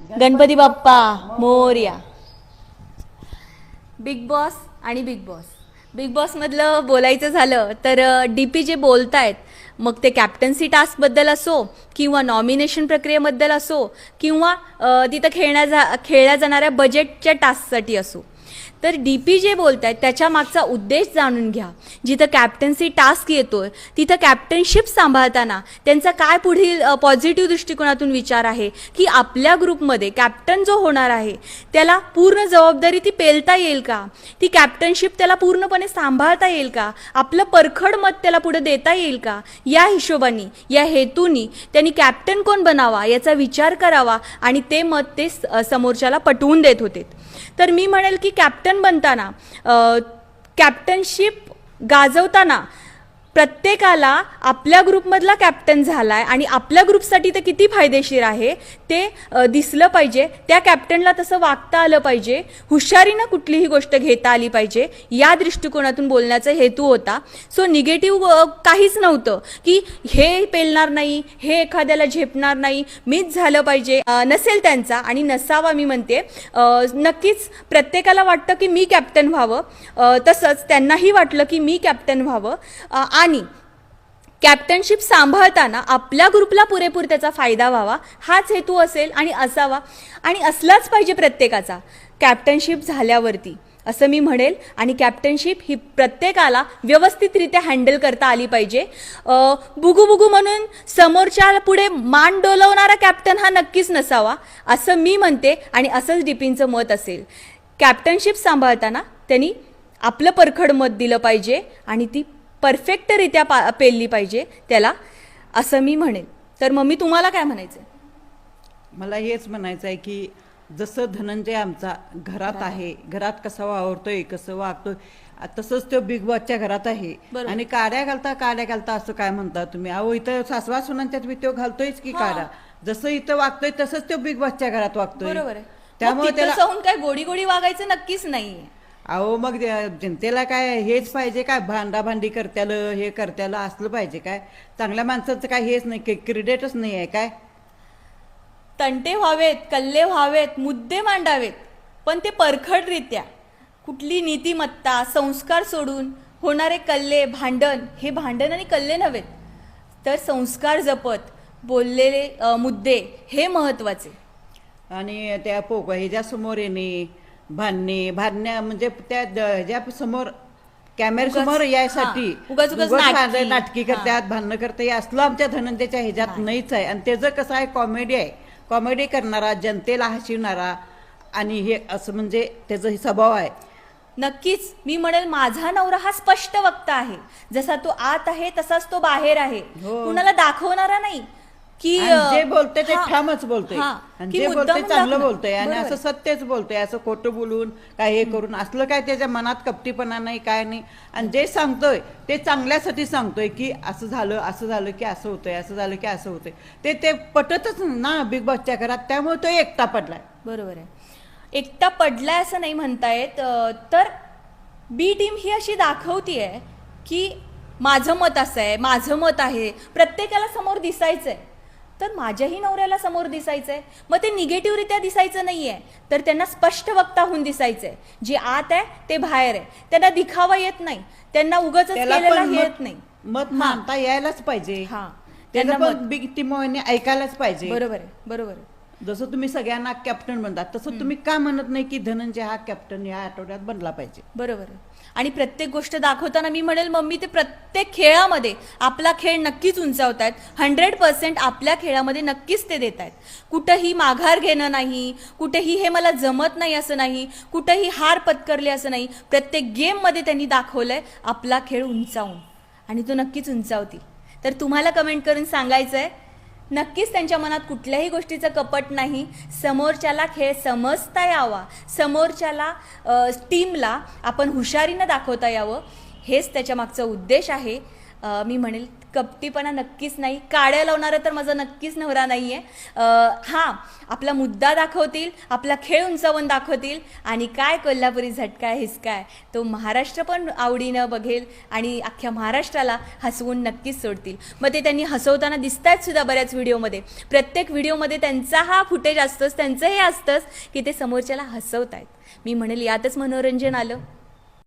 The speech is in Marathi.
गणपती बाप्पा मोरया. बिग बॉस आणि बिग बॉसमधलं बोलायचं झालं तर डीपी जे बोलतायत, मग ते कॅप्टन्सी टास्कबद्दल असो किंवा नॉमिनेशन प्रक्रियेबद्दल असो किंवा तिथं खेळल्या जाणाऱ्या बजेटच्या टास्कसाठी असो, तर डीपी जे बोलत आहेत त्याच्या मागचा उद्देश जाणून घ्या. जिथं कॅप्टन्सी टास्क येतोय तिथं कॅप्टनशिप सांभाळताना त्यांचा काय पुढील पॉझिटिव्ह दृष्टिकोनातून विचार आहे की आपल्या ग्रुपमध्ये कॅप्टन जो होणार आहे त्याला पूर्ण जबाबदारी ती पेलता येईल का, ती कॅप्टनशिप त्याला पूर्णपणे सांभाळता येईल का, आपलं परखड मत त्याला पुढे देता येईल का, या हिशोबाने या हेतूनी त्यांनी कॅप्टन कोण बनावा याचा विचार करावा आणि ते मत ते समोरच्याला पटवून देत होते. तर मी म्हणेल की कॅप्टन बनताना कॅप्टनशिप गाजवताना प्रत्येकाला आपल्या ग्रुपमधला कॅप्टन झालाय आणि आपल्या ग्रुपसाठी ते किती फायदेशीर आहे ते दिसलं पाहिजे. त्या कॅप्टनला तसं वागता आलं पाहिजे, हुशारीनं कुठलीही गोष्ट घेता आली पाहिजे, या दृष्टिकोनातून बोलण्याचा हेतू होता. सो निगेटिव्ह काहीच नव्हतं की हे पेलणार नाही, हे एखाद्याला झेपणार नाही, मीच झालं पाहिजे, नसेल त्यांचा आणि नसावा. मी म्हणते नक्कीच प्रत्येकाला वाटतं की मी कॅप्टन व्हावं, तसंच त्यांनाही वाटलं की मी कॅप्टन व्हावं आणि कॅप्टनशिप सांभाळताना आपल्या ग्रुपला पुरेपूर त्याचा फायदा व्हावा हाच हेतू असेल आणि असावा आणि असलाच पाहिजे प्रत्येकाचा कॅप्टनशिप झाल्यावरती, असं मी म्हणेल. आणि कॅप्टनशिप ही प्रत्येकाला व्यवस्थितरित्या हँडल करता आली पाहिजे. बुगू बुगू म्हणून समोरच्या पुढे मान डोलवणारा कॅप्टन हा नक्कीच नसावा असं मी म्हणते आणि असंच डीपींचं मत असेल. कॅप्टनशिप सांभाळताना त्यांनी आपलं परखड मत दिलं पाहिजे आणि ती परफेक्टरित्या पेलली पाहिजे त्याला, असं मी म्हणेन. तर मम्मी तुम्हाला काय म्हणायचं? मला हेच म्हणायचं आहे की जसं धनंजय आमचा घरात आहे, घरात कसा वावरतोय, कसं वागतोय, तसंच तो बिग बॉसच्या घरात आहे. आणि काड्या घालता असं काय म्हणता तुम्ही? अहो इथं सासवा सुनांच्यात मी तो घालतोयच की काड्या. जसं इथं वागतोय तसंच तो बिग बॉसच्या घरात वागतोय. बरोबर आहे. त्यामुळे त्याला काय गोडी गोडी वागायचं नक्कीच नाहीये. अहो मग जनतेला काय हेच पाहिजे काय? भांडाभांडी करत्याला हे करत्याला असलं पाहिजे काय? चांगल्या माणसाचं काय हेच नाही, क्रेडिटच नाही आहे काय? तंटे व्हावेत, कल्ले व्हावेत, मुद्दे मांडावेत, पण ते परखडरित्या कुठली नीतिमत्ता संस्कार सोडून होणारे कल्ले भांडण, हे भांडण आणि कल्ले नव्हेत, तर संस्कार जपत बोललेले मुद्दे हे महत्वाचे. आणि त्या ह्याच्या समोर येणे, भांडण्या म्हणजे त्या ह्याच्या समोर कॅमेऱ्यासमोर यायसाठी नाटकी करतात, भांडणं करते, असलं आमच्या धनंजयच्या ह्याच्यात नाहीच आहे. आणि त्याचं कसं आहे, कॉमेडी आहे, कॉमेडी करणारा, जनतेला हसविणारा आणि हे असं म्हणजे त्याचा स्वभाव आहे. नक्कीच मी म्हणेल माझा नवरा हा स्पष्ट वक्ता आहे, जसा तो आत आहे तसाच तो बाहेर आहे, कुणाला दाखवणारा नाही की जे बोलते ते ठामच बोलतोय आणि जे बोलते चांगलं बोलतोय आणि असं सत्यच बोलतोय, असं खोटं बोलून काय हे करून असलं काय त्याच्या मनात कपटीपणा नाही, काय नाही. आणि जे सांगतोय ते चांगल्यासाठी सांगतोय की असं झालं की असं होतंय, असं झालं की असं होतंय. ते पटतच ना बिग बॉसच्या घरात, त्यामुळे तो एकटा पडलाय. बरोबर आहे, एकटा पडलाय असं नाही म्हणतायत. तर बी टीम ही अशी दाखवतीये की माझं मत असं आहे, माझं मत आहे, प्रत्येकाला समोर दिसायचंय, तर माझ्याही नवऱ्याला समोर दिसायचंय. मग ते निगेटिव्हरित्या दिसायचं नाहीये, तर त्यांना स्पष्ट वक्ता होऊन दिसायचंय. जे आत आहे ते बाहेर आहे, त्यांना दिखावा येत नाही, त्यांना उगाच केलेला येत नाही. मत मानता यायलाच पाहिजे, त्यांना पण बिग टीमने ऐकायलाच पाहिजे. बरोबर आहे, बरोबर आहे. जसं तुम्ही सगळ्यांना कॅप्टन म्हणतात तसं तुम्ही का म्हणत नाही की धनंजय हा कॅप्टन या आठवड्यात बनला पाहिजे? बरोबर आहे. आणि प्रत्येक गोष्ट दाखवताना मी म्हणेल मम्मी ते प्रत्येक खेळामध्ये आपला खेळ नक्कीच उंचावतायत, 100% आपल्या खेळामध्ये नक्कीच ते देत आहेत. कुठंही माघार घेणं नाही, कुठेही हे मला जमत नाही असं नाही, कुठेही हार पत्करले असं नाही. प्रत्येक गेममध्ये त्यांनी दाखवलंय आपला खेळ उंचावून आणि तो नक्कीच उंचावतील. तर तुम्हाला कमेंट करून सांगायचं आहे नक्कीच त्यांच्या मनात कुठल्याही गोष्टीचं कपट नाही, समोरच्याला खेळ समजता यावा, समोरच्याला टीमला आपण हुशारीनं दाखवता यावं, हेच त्याच्या मागचा उद्देश आहे. मी म्हणेल कपटीपणा नक्कीच नाही, काड्या लावणारा तर माझा नक्कीच नवरा नाही आहे. हां, आपला मुद्दा दाखवतील, आपला खेळ उंचावून दाखवतील आणि काय कोल्हापुरी झटका हिसकाय तो महाराष्ट्र पण आवडीनं बघेल आणि अख्ख्या महाराष्ट्राला हसवून नक्कीच सोडतील. मग ते त्यांनी हसवताना दिसत आहेत सुद्धा बऱ्याच व्हिडिओमध्ये. प्रत्येक व्हिडिओमध्ये त्यांचा हा फुटेज असतोच, त्यांचं हे असतंच की ते समोरच्याला हसवत आहेत. मी म्हणेल यातच मनोरंजन आलं.